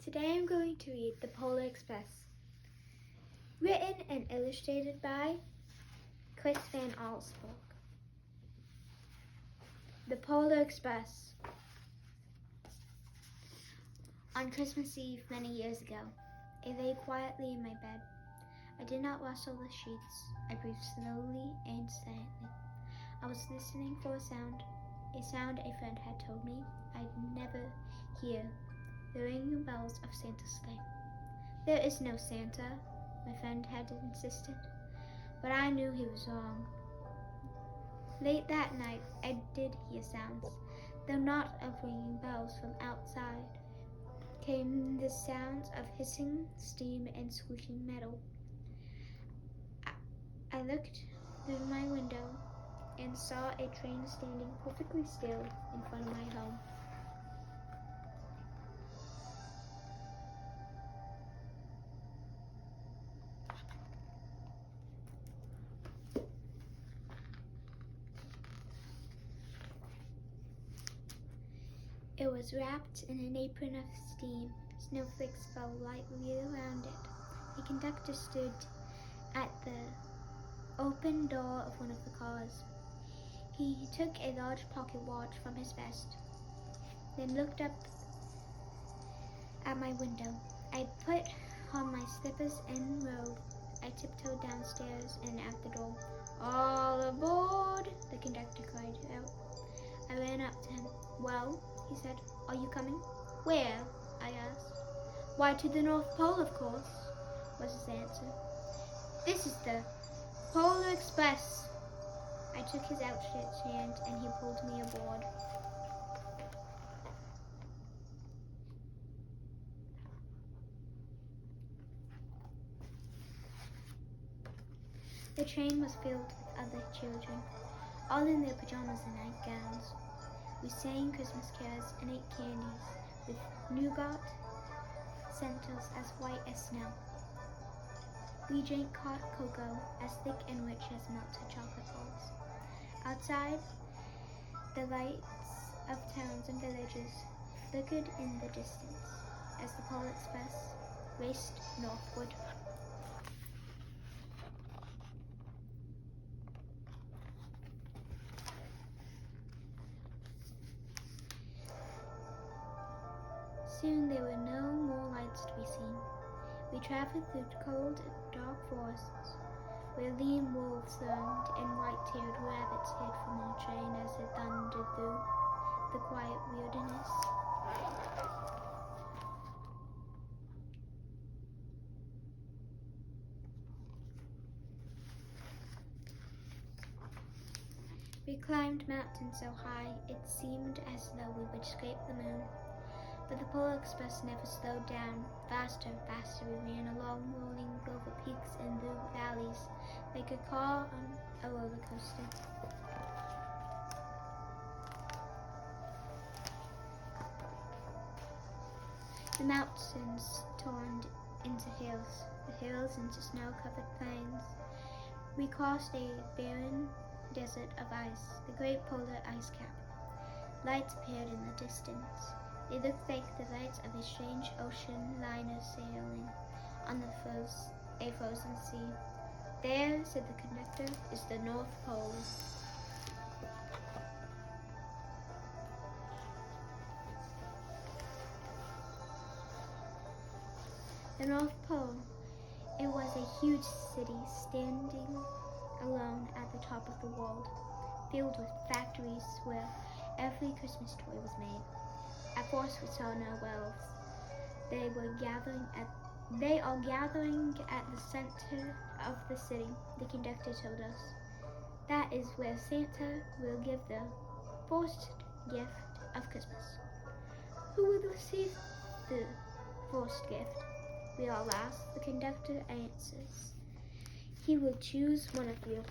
Today I'm going to read The Polar Express, written and illustrated by Chris Van Allsburg. The Polar Express. On Christmas Eve many years ago, I lay quietly in my bed. I did not rustle the sheets. I breathed slowly and silently. I was listening for a sound a friend had told me I'd never hear, the ringing bells of Santa's sleigh. There is no Santa, my friend had insisted, but I knew he was wrong. Late that night, I did hear sounds, though not of ringing bells. From outside came the sounds of hissing steam and squeaking metal. I looked through my window and saw a train standing perfectly still in front of my home. It was wrapped in an apron of steam. Snowflakes fell lightly around it. The conductor stood at the open door of one of the cars. He took a large pocket watch from his vest, then looked up at my window. I put on my slippers and robe. I tiptoed downstairs and out the door. "All aboard!" the conductor cried out. I ran up to him. "Well," he said, "are you coming?" "Where?" I asked. "Why, to the North Pole, of course," was his answer. "This is the Polar Express." I took his outstretched hand and he pulled me aboard. The train was filled with other children, all in their pajamas and nightgowns. We sang Christmas carols and ate candies with nougat centers as white as snow. We drank hot cocoa as thick and rich as melted chocolate balls. Outside, the lights of towns and villages flickered in the distance as the Polar Express raced northward. Soon there were no more lights to be seen. We traveled through cold, dark forests, where lean wolves roamed and white-tailed rabbits hid from our train as it thundered through the quiet wilderness. We climbed mountains so high it seemed as though we would scrape the moon. But the Polar Express never slowed down. Faster and faster we ran along, rolling over peaks and through valleys like a car on a roller coaster. The mountains turned into hills, the hills into snow-covered plains. We crossed a barren desert of ice, the great polar ice cap. Lights appeared in the distance. They looked like the lights of a strange ocean liner sailing on a frozen sea. "There," said the conductor, "is the North Pole." The North Pole. It was a huge city standing alone at the top of the world, filled with factories where every Christmas toy was made. At first we saw no elves. They are gathering at the center of the city, the conductor told us. That is where Santa will give the first gift of Christmas. "Who will receive the first gift?" we all asked. The conductor answers. "He will choose one of you."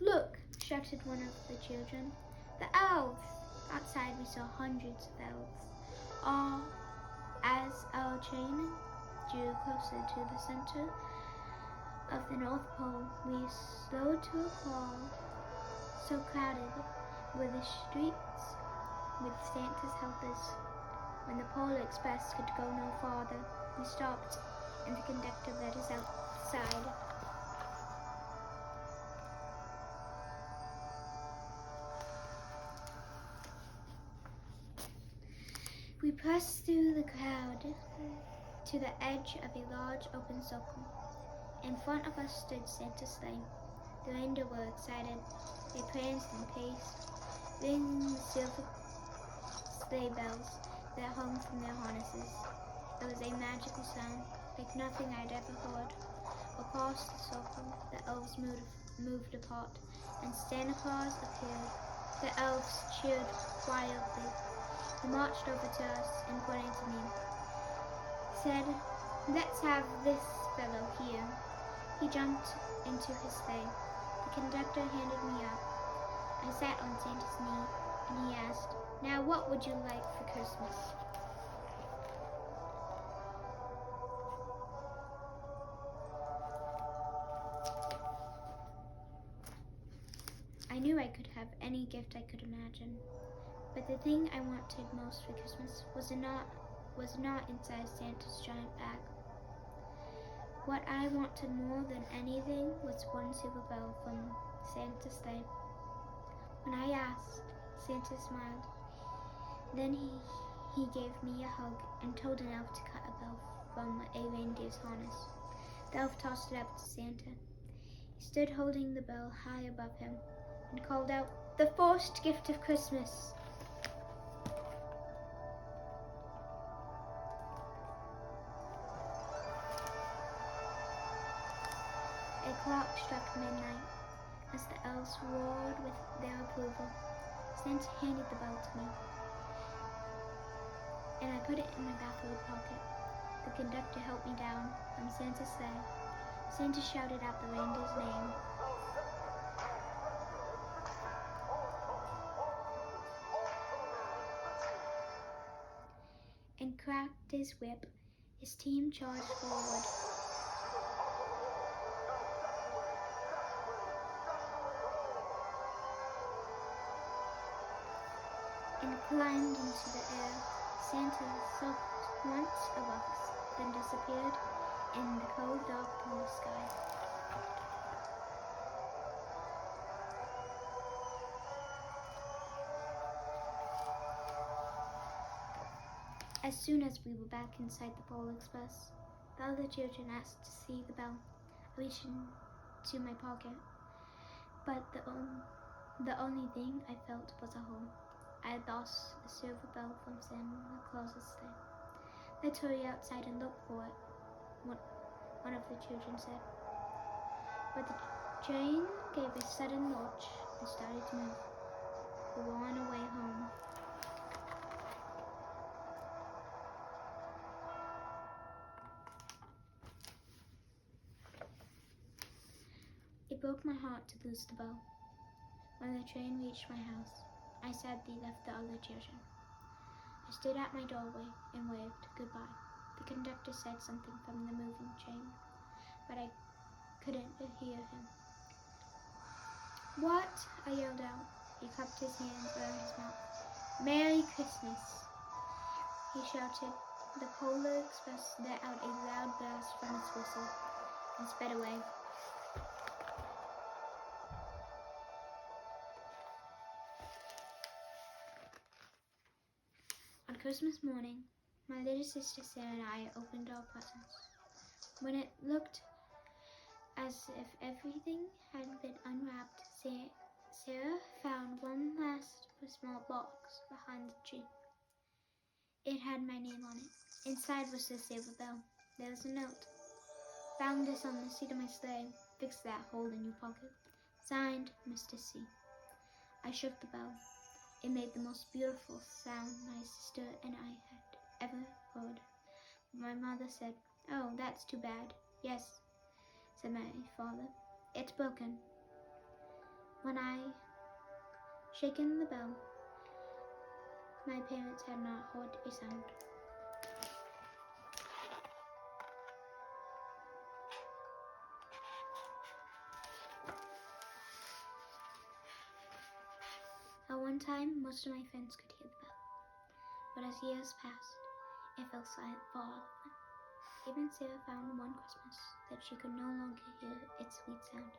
"Look," shouted one of the children. "The elves!" Outside we saw hundreds of elves. As our train drew closer to the center of the North Pole, we slowed to a crawl so crowded were the streets with Santa's helpers. When the Polar Express could go no farther, we stopped, and the conductor let us outside. We pressed through the crowd to the edge of a large open circle. In front of us stood Santa's sleigh. The reindeer were excited. They pranced and paced, ringing the silver sleigh bells that hung from their harnesses. It was a magical sound, like nothing I'd ever heard. Across the circle, the elves moved apart, and Santa Claus appeared. The elves cheered wildly. He marched over to us and pointing to me, said, "Let's have this fellow here." He jumped into his sleigh. The conductor handed me up. I sat on Santa's knee, and he asked, "Now what would you like for Christmas?" I knew I could have any gift I could imagine, but the thing I wanted most for Christmas was not inside Santa's giant bag. What I wanted more than anything was one silver bell from Santa's sleigh. When I asked, Santa smiled. Then he gave me a hug and told an elf to cut a bell from a reindeer's harness. The elf tossed it up to Santa. He stood holding the bell high above him and called out, "The first gift of Christmas." A clock struck midnight as the elves roared with their approval. Santa handed the bell to me, and I put it in my bathrobe pocket. The conductor helped me down from Santa's sleigh. Santa shouted out the reindeer's name. And cracked his whip. His team charged forward. And climbed into the air. Santa circled once above us, then disappeared in the cold, dark blue sky. As soon as we were back inside the Polar Express, the other children asked to see the bell. I reached into my pocket, but the only thing I felt was a hole. I had lost the silver bell from Santa Claus's sleigh. "Let's hurry outside and look for it," one of the children said. But the train gave a sudden lurch and started to move. We were on our way home. It broke my heart to lose the bell. When the train reached my house, I sadly left the other children. I stood at my doorway and waved goodbye. The conductor said something from the moving train, but I couldn't hear him. "What?" I yelled out. He cupped his hands around his mouth. "Merry Christmas!" he shouted. The Polar Express let out a loud blast from its whistle and sped away. On Christmas morning, my little sister Sarah and I opened our presents. When it looked as if everything had been unwrapped, Sarah found one last small box behind the tree. It had my name on it. Inside was the silver bell. There was a note. "Found this on the seat of my sleigh. Fix that hole in your pocket. Signed, Mr. C." I shook the bell. It made the most beautiful sound my sister and I had ever heard. My mother said, "Oh, that's too bad." "Yes," said my father. "It's broken." When I shaken the bell, my parents had not heard a sound. At one time, most of my friends could hear the bell, but as years passed, it fell silent for all of them. Even Sarah found one Christmas that she could no longer hear its sweet sound.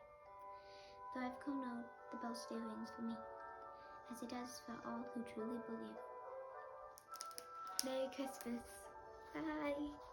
Though I've grown old, the bell still rings for me, as it does for all who truly believe. Merry Christmas. Bye.